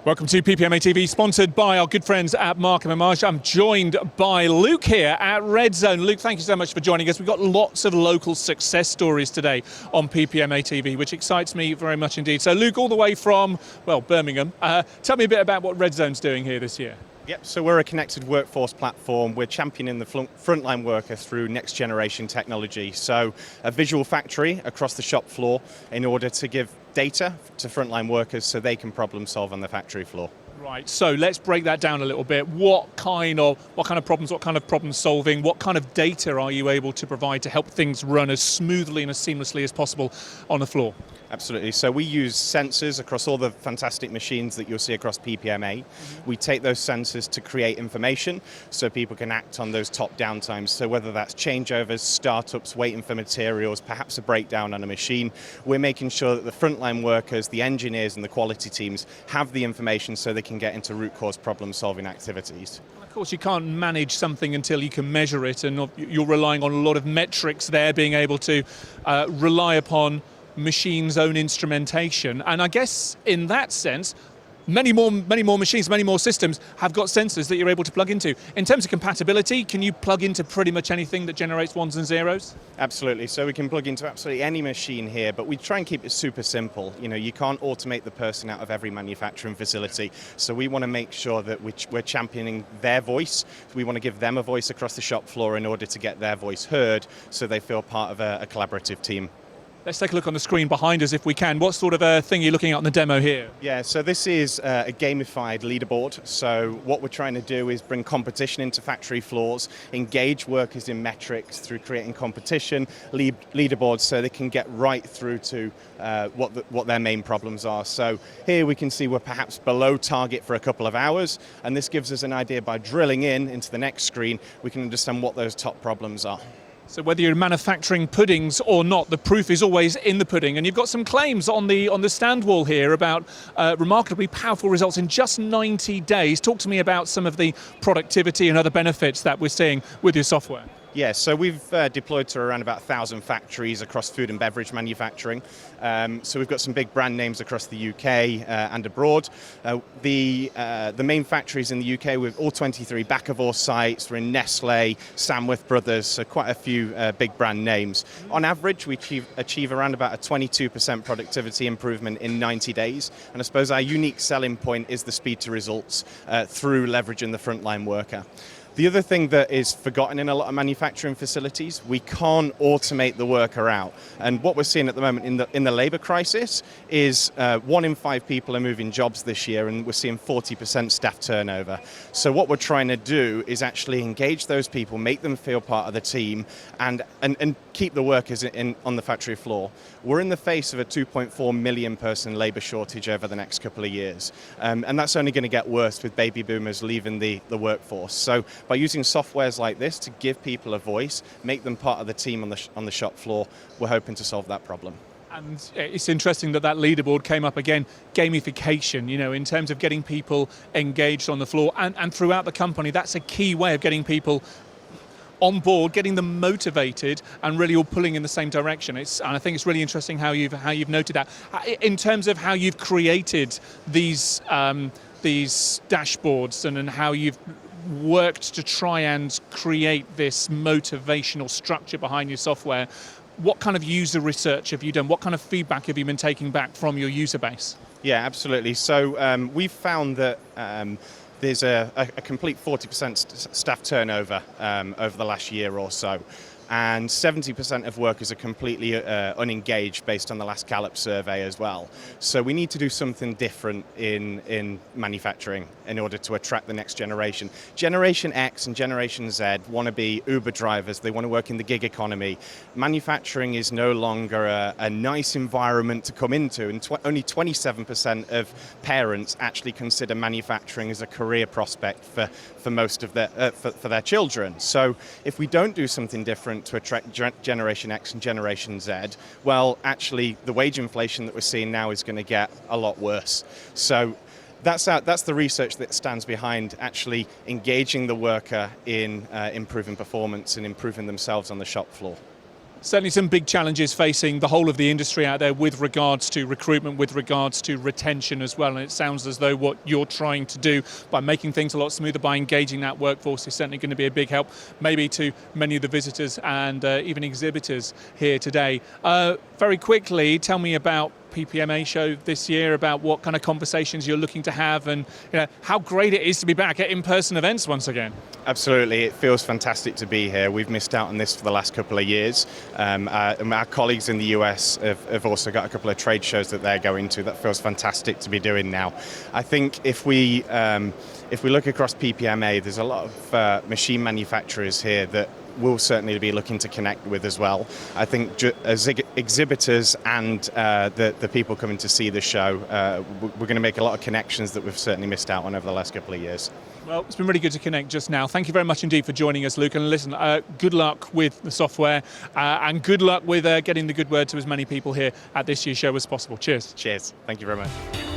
Welcome to PPMA TV, sponsored by our good friends at Markham & Marsh. I'm joined by Luke here at Redzone. Luke, thank you so much for joining us. We've got lots of local success stories today on PPMA TV, which excites me very much indeed. So Luke, all the way from, well, Birmingham, tell me a bit about what Redzone's doing here this year. Yep, so we're a connected workforce platform. We're championing the frontline worker through next generation technology. So a visual factory across the shop floor in order to give data to frontline workers so they can problem solve on the factory floor. Right, so let's break that down a little bit. What kind of problems, what kind of problem solving, what kind of data are you able to provide to help things run as smoothly and as seamlessly as possible on the floor? Absolutely. So we use sensors across all the fantastic machines that you'll see across PPMA. We take those sensors to create information so people can act on those top downtimes. So whether that's changeovers, startups, waiting for materials, perhaps a breakdown on a machine, we're making sure that the frontline workers, the engineers and the quality teams have the information so they can get into root cause problem solving activities. Of course, you can't manage something until you can measure it, and you're relying on a lot of metrics there, being able to rely upon machines' own instrumentation. And I guess in that sense, many more machines, many more systems have got sensors that you're able to plug into. In terms of compatibility, can you plug into pretty much anything that generates ones and zeros? Absolutely. So we can plug into absolutely any machine here, but we try and keep it super simple. You know, you can't automate the person out of every manufacturing facility. So we want to make sure that we're championing their voice. We want to give them a voice across the shop floor in order to get their voice heard so they feel part of a collaborative team. Let's take a look on the screen behind us if we can. What sort of thing are you looking at on the demo here? Yeah, so this is a gamified leaderboard. So what we're trying to do is bring competition into factory floors, engage workers in metrics through creating competition, leaderboards so they can get right through to what their main problems are. So here we can see we're perhaps below target for a couple of hours, and this gives us an idea by drilling into the next screen, we can understand what those top problems are. So whether you're manufacturing puddings or not, the proof is always in the pudding. And you've got some claims on the stand wall here about remarkably powerful results in just 90 days. Talk to me about some of the productivity and other benefits that we're seeing with your software. Yeah, so we've deployed to around about 1,000 factories across food and beverage manufacturing. So we've got some big brand names across the UK and abroad. The main factories in the UK, with all 23 Bakkavor sites, we're in Nestle, Samworth Brothers, so quite a few big brand names. On average, we achieve around about a 22% productivity improvement in 90 days. And I suppose our unique selling point is the speed to results through leveraging the frontline worker. The other thing that is forgotten in a lot of manufacturing facilities, we can't automate the worker out. And what we're seeing at the moment in the labour crisis is 1 in 5 people are moving jobs this year, and we're seeing 40% staff turnover. So what we're trying to do is actually engage those people, make them feel part of the team, and keep the workers on the factory floor. We're in the face of a 2.4 million person labour shortage over the next couple of years. And that's only going to get worse with baby boomers leaving the workforce. So by using softwares like this to give people a voice, make them part of the team on the shop floor, we're hoping to solve that problem. And it's interesting that leaderboard came up again, gamification, you know, in terms of getting people engaged on the floor and throughout the company. That's a key way of getting people on board, getting them motivated and really all pulling in the same direction. And I think it's really interesting how you've noted that. In terms of how you've created these dashboards and how you've worked to try and create this motivational structure behind your software, what kind of user research have you done? What kind of feedback have you been taking back from your user base? Yeah, absolutely. So we've found that there's a complete 40% staff turnover over the last year or so. And 70% of workers are completely unengaged based on the last Gallup survey as well. So we need to do something different in manufacturing in order to attract the next generation. Generation X and Generation Z want to be Uber drivers. They want to work in the gig economy. Manufacturing is no longer a nice environment to come into, and only 27% of parents actually consider manufacturing as a career prospect for most of for their children. So if we don't do something different to attract Generation X and Generation Z, well, actually the wage inflation that we're seeing now is going to get a lot worse. So that's the research that stands behind actually engaging the worker in improving performance and improving themselves on the shop floor. Certainly some big challenges facing the whole of the industry out there with regards to recruitment, with regards to retention as well. And it sounds as though what you're trying to do by making things a lot smoother, by engaging that workforce, is certainly going to be a big help, maybe to many of the visitors and even exhibitors here today. Very quickly, tell me about PPMA show this year, about what kind of conversations you're looking to have, and how great it is to be back at in-person events once again. Absolutely, it feels fantastic to be here. We've missed out on this for the last couple of years. Our colleagues in the US have also got a couple of trade shows that they're going to. That feels fantastic to be doing now. I think if we look across PPMA, there's a lot of machine manufacturers here that we'll certainly be looking to connect with as well. I think as exhibitors and the people coming to see the show, we're going to make a lot of connections that we've certainly missed out on over the last couple of years. Well, it's been really good to connect just now. Thank you very much indeed for joining us, Luke. And listen, good luck with the software and good luck with getting the good word to as many people here at this year's show as possible. Cheers. Cheers. Thank you very much.